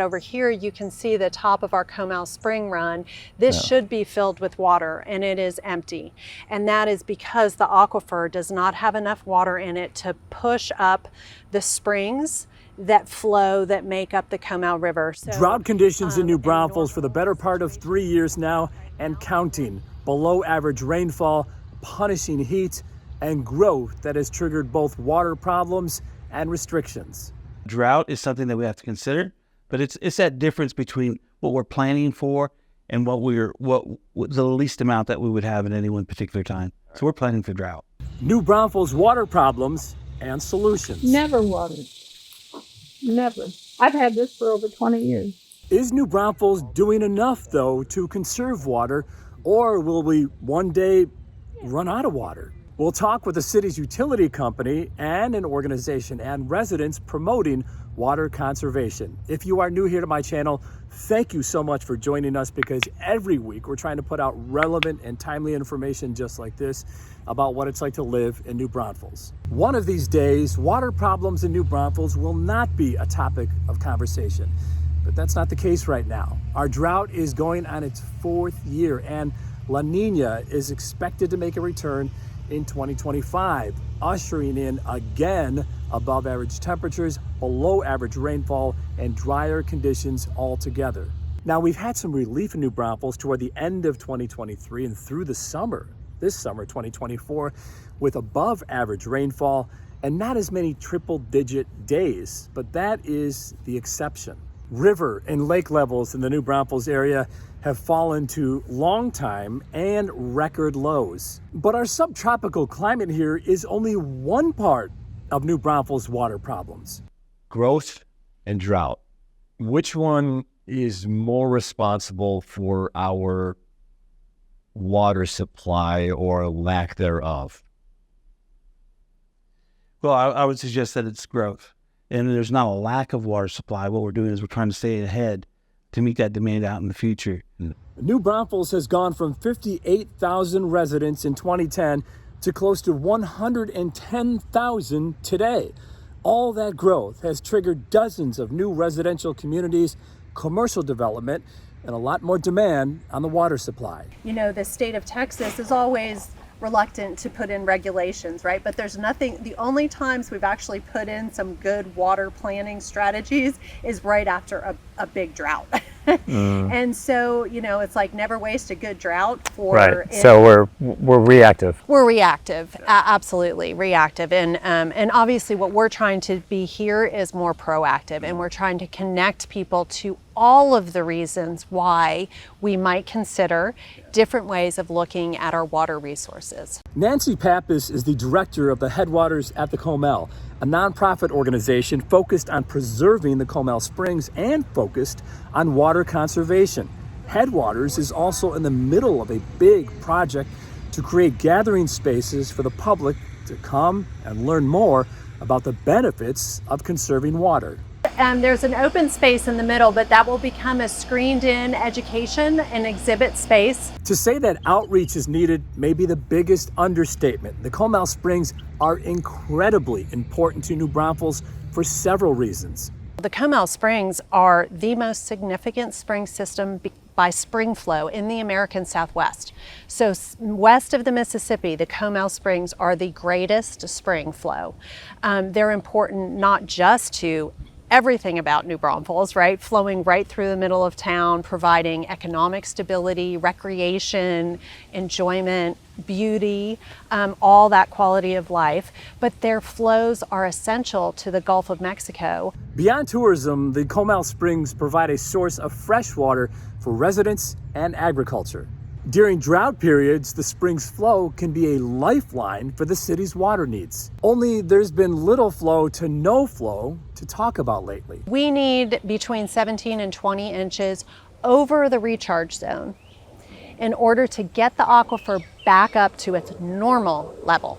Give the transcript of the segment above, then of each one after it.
Over here you can see the top of our Comal Spring run. This should be filled with water, and it is empty. And that is because the aquifer does not have enough water in it to push up the springs that flow that make up the Comal River. So, drought conditions in New Braunfels for the better part of 3 years now and counting. Below average rainfall, punishing heat, and growth that has triggered both water problems and restrictions. Drought is something that we have to consider, but it's that difference between what we're planning for and what the least amount that we would have at any one particular time. So we're planning for drought. New Braunfels water problems and solutions. Never watered. Never. I've had this for over 20 years. Is New Braunfels doing enough, though, to conserve water, or will we one day run out of water? We'll talk with the city's utility company and an organization and residents promoting water conservation. If you are new here to my channel, thank you so much for joining us, because every week we're trying to put out relevant and timely information just like this about what it's like to live in New Braunfels. One of these days, water problems in New Braunfels will not be a topic of conversation, but that's not the case right now. Our drought is going on its 4th year, and La Nina is expected to make a return in 2025, ushering in again above average temperatures, below average rainfall, and drier conditions altogether. Now, we've had some relief in New Braunfels toward the end of 2023 and through the summer, this summer 2024, with above average rainfall and not as many triple-digit days, but that is the exception. River and lake levels in the New Braunfels area have fallen to long time and record lows. But our subtropical climate here is only one part of New Braunfels' water problems. Growth and drought. Which one is more responsible for our water supply or lack thereof? Well, I would suggest that it's growth. And there's not a lack of water supply. What we're doing is we're trying to stay ahead to meet that demand out in the future. New Braunfels has gone from 58,000 residents in 2010 to close to 110,000 today. All that growth has triggered dozens of new residential communities, commercial development, and a lot more demand on the water supply. You know, the state of Texas is always reluctant to put in regulations, right? But there's nothing, the only times we've actually put in some good water planning strategies is right after a big drought. And so, you know, it's like never waste a good drought for right. So we're reactive. We're reactive, absolutely reactive, and obviously what we're trying to be here is more proactive, and we're trying to connect people to all of the reasons why we might consider different ways of looking at our water resources. Nancy Pappas is the director of the Headwaters at the Comal, a nonprofit organization focused on preserving the Comal Springs and focused on water conservation. Headwaters is also in the middle of a big project to create gathering spaces for the public to come and learn more about the benefits of conserving water. There's an open space in the middle, but that will become a screened-in education and exhibit space. To say that outreach is needed may be the biggest understatement. The Comal Springs are incredibly important to New Braunfels for several reasons. The Comal Springs are the most significant spring system by spring flow in the American Southwest. So west of the Mississippi, the Comal Springs are the greatest spring flow. They're important not just to everything about New Braunfels, right? Flowing right through the middle of town, providing economic stability, recreation, enjoyment, beauty, all that quality of life. But their flows are essential to the Gulf of Mexico. Beyond tourism, the Comal Springs provide a source of fresh water for residents and agriculture. During drought periods, the spring's flow can be a lifeline for the city's water needs. Only there's been little flow to no flow to talk about lately. We need between 17 and 20 inches over the recharge zone in order to get the aquifer back up to its normal level.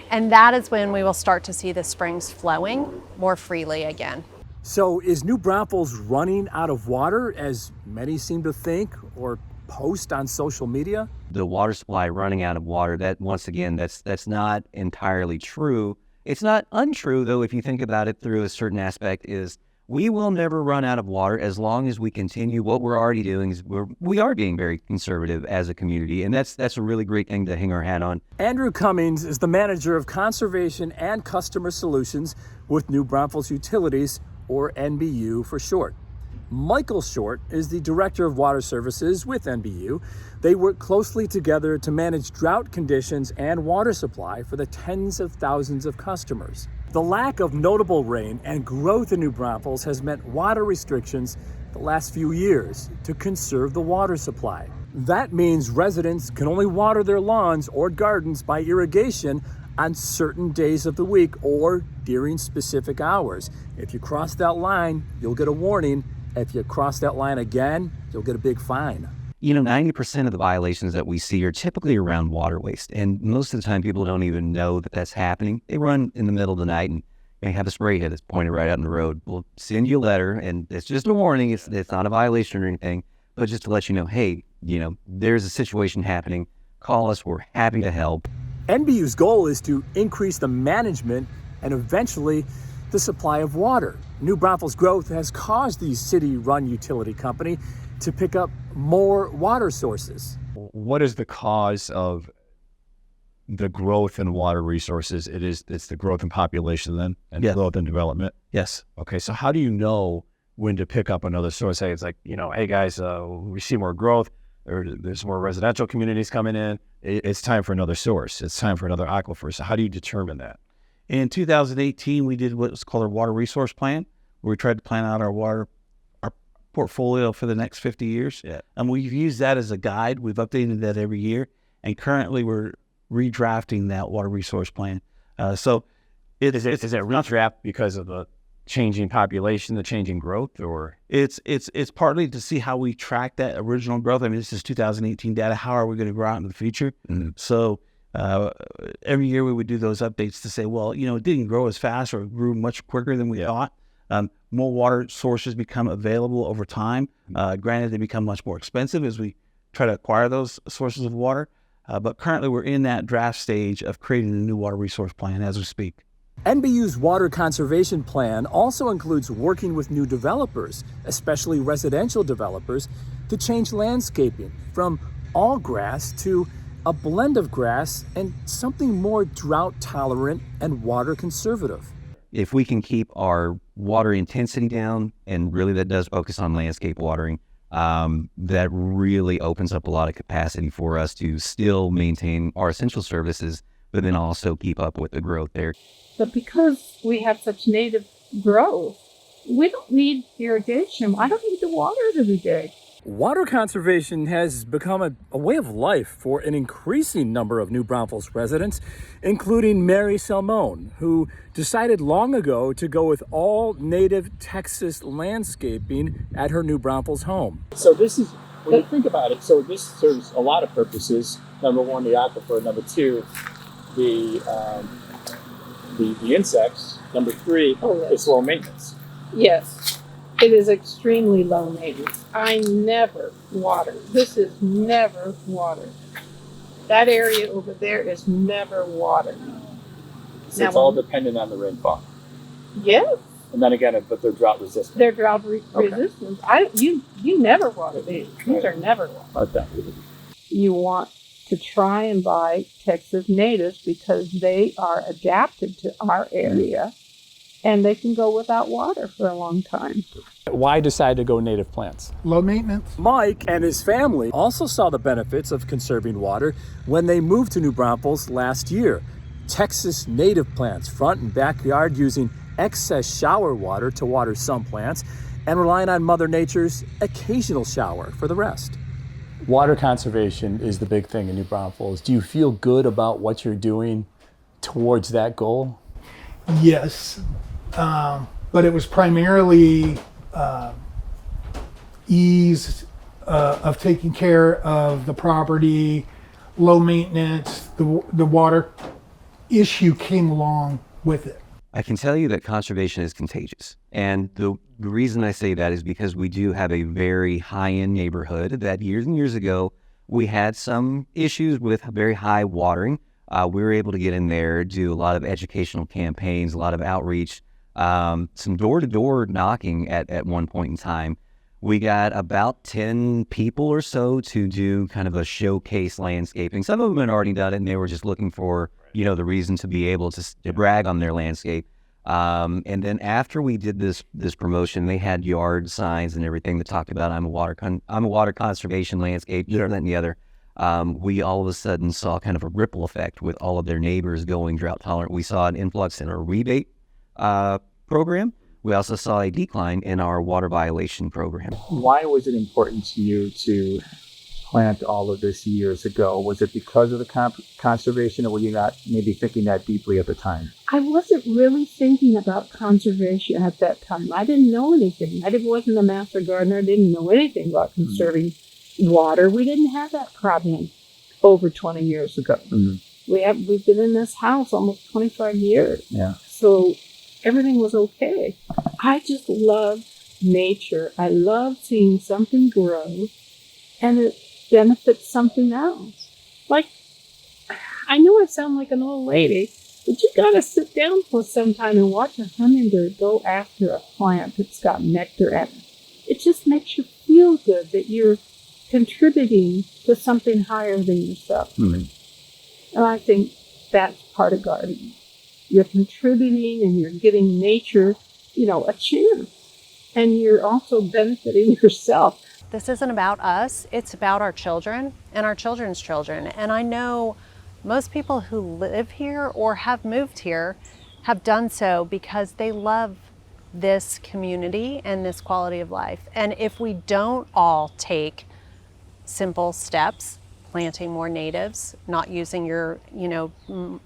And that is when we will start to see the springs flowing more freely again. So is New Braunfels running out of water, as many seem to think or post on social media? The water supply running out of water, that once again, that's not entirely true. It's not untrue, though, if you think about it through a certain aspect, is we will never run out of water as long as we continue what we're already doing. Is we are being very conservative as a community, and that's a really great thing to hang our hat on. Andrew Cummings is the manager of conservation and customer solutions with New Braunfels Utilities, or NBU for short. Michael Short is the director of water services with NBU. They work closely together to manage drought conditions and water supply for the tens of thousands of customers. The lack of notable rain and growth in New Braunfels has meant water restrictions the last few years to conserve the water supply. That means residents can only water their lawns or gardens by irrigation on certain days of the week or during specific hours. If you cross that line, you'll get a warning. If you cross that line again, you'll get a big fine. 90% of the violations that we see are typically around water waste. And most of the time, people don't even know that that's happening. They run in the middle of the night and they have a spray head that's pointed right out in the road. We'll send you a letter, and it's just a warning. It's not a violation or anything, but just to let you know, hey, there's a situation happening. Call us. We're happy to help. NBU's goal is to increase the management and eventually the supply of water. New Braunfels' growth has caused the city-run utility company to pick up more water sources. What is the cause of the growth in water resources? It's the growth in population then, and Yes. growth in development. Yes. Okay, so how do you know when to pick up another source? Hey, it's like, hey guys, we see more growth, or there's more residential communities coming in. It's time for another source. It's time for another aquifer. So how do you determine that? In 2018, we did what's called our water resource plan, where we tried to plan out our portfolio for the next 50 years. Yeah. And we've used that as a guide. We've updated that every year. And currently we're redrafting that water resource plan. Is it redraft because of the changing population, the changing growth, or? It's partly to see how we track that original growth. I mean, this is 2018 data. How are we going to grow out in the future? Mm-hmm. So every year we would do those updates to say, well, it didn't grow as fast or it grew much quicker than we thought. More water sources become available over time. Granted, they become much more expensive as we try to acquire those sources of water. But currently we're in that draft stage of creating a new water resource plan as we speak. NBU's water conservation plan also includes working with new developers, especially residential developers, to change landscaping from all grass to a blend of grass and something more drought tolerant and water conservative. If we can keep our water intensity down, and really that does focus on landscape watering, that really opens up a lot of capacity for us to still maintain our essential services, but then also keep up with the growth there. But because we have such native growth, we don't need irrigation. I don't need the water every day. Water conservation has become a way of life for an increasing number of New Braunfels residents, including Mary Salmon, who decided long ago to go with all native Texas landscaping at her New Braunfels home. So this is, when you think about it, so this serves a lot of purposes. Number one, the aquifer. Number two, the insects. Number three, it's low maintenance. Yes, it is extremely low maintenance. I never water. This is never watered. That area over there is never watered. So it's all dependent on the rainfall. Yes, And then again, but they're drought resistant. they're drought resistant. You never water these. These are never watered. You want to try and buy Texas natives because they are adapted to our area and they can go without water for a long time. Why decide to go native plants? Low maintenance. Mike and his family also saw the benefits of conserving water when they moved to New Braunfels last year. Texas native plants, front and backyard, using excess shower water to water some plants and relying on Mother Nature's occasional shower for the rest. Water conservation is the big thing in New Braunfels. Do you feel good about what you're doing towards that goal? Yes, but it was primarily ease of taking care of the property, low maintenance. The water issue came along with it. I can tell you that conservation is contagious. And the reason I say that is because we do have a very high-end neighborhood that years and years ago, we had some issues with very high watering. We were able to get in there, do a lot of educational campaigns, a lot of outreach, some door-to-door knocking at one point in time. We got about 10 people or so to do kind of a showcase landscaping. Some of them had already done it, and they were just looking for, the reason to be able to brag on their landscape. And then after we did this promotion, they had yard signs and everything that talked about I'm a water conservation landscape, that and the other. We all of a sudden saw kind of a ripple effect with all of their neighbors going drought tolerant. We saw an influx in our rebate program. We also saw a decline in our water violation program. Why was it important to you to plant all of this years ago? Was it because of the conservation, or were you not maybe thinking that deeply at the time? I wasn't really thinking about conservation at that time. I didn't know anything. I wasn't a master gardener. I didn't know anything about conserving water. We didn't have that problem over 20 years ago. We've been in this house almost 25 years. Yeah. So everything was okay. I just love nature. I love seeing something grow and it benefits something else. Like, I know I sound like an old lady, but you gotta sit down for some time and watch a hummingbird go after a plant that's got nectar in it. It just makes you feel good that you're contributing to something higher than yourself. And I think that's part of gardening. You're contributing and you're giving nature, a chance. And you're also benefiting yourself. This isn't about us, it's about our children and our children's children. And I know most people who live here or have moved here have done so because they love this community and this quality of life. And if we don't all take simple steps, planting more natives, not using your,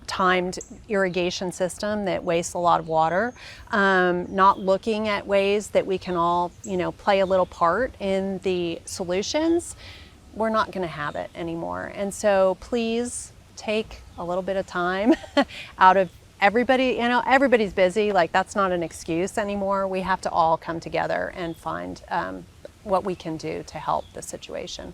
timed irrigation system that wastes a lot of water, not looking at ways that we can all, play a little part in the solutions, we're not going to have it anymore. And so please take a little bit of time out of everybody, everybody's busy, like that's not an excuse anymore. We have to all come together and find what we can do to help the situation.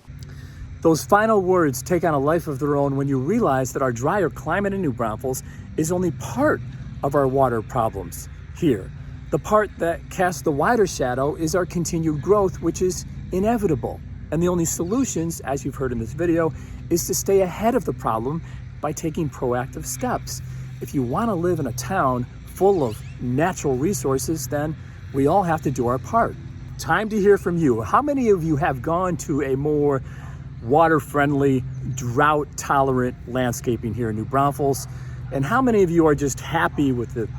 Those final words take on a life of their own when you realize that our drier climate in New Braunfels is only part of our water problems here. The part that casts the wider shadow is our continued growth, which is inevitable. And the only solutions, as you've heard in this video, is to stay ahead of the problem by taking proactive steps. If you want to live in a town full of natural resources, then we all have to do our part. Time to hear from you. How many of you have gone to a more water-friendly, drought-tolerant landscaping here in New Braunfels? And how many of you are just happy with the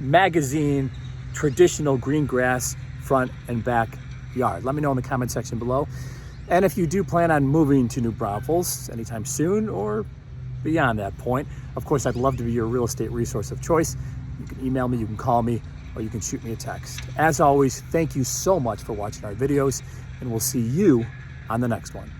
magazine, traditional green grass front and back yard? Let me know in the comment section below. And if you do plan on moving to New Braunfels anytime soon or beyond that point, of course, I'd love to be your real estate resource of choice. You can email me, you can call me, or you can shoot me a text. As always, thank you so much for watching our videos, and we'll see you on the next one.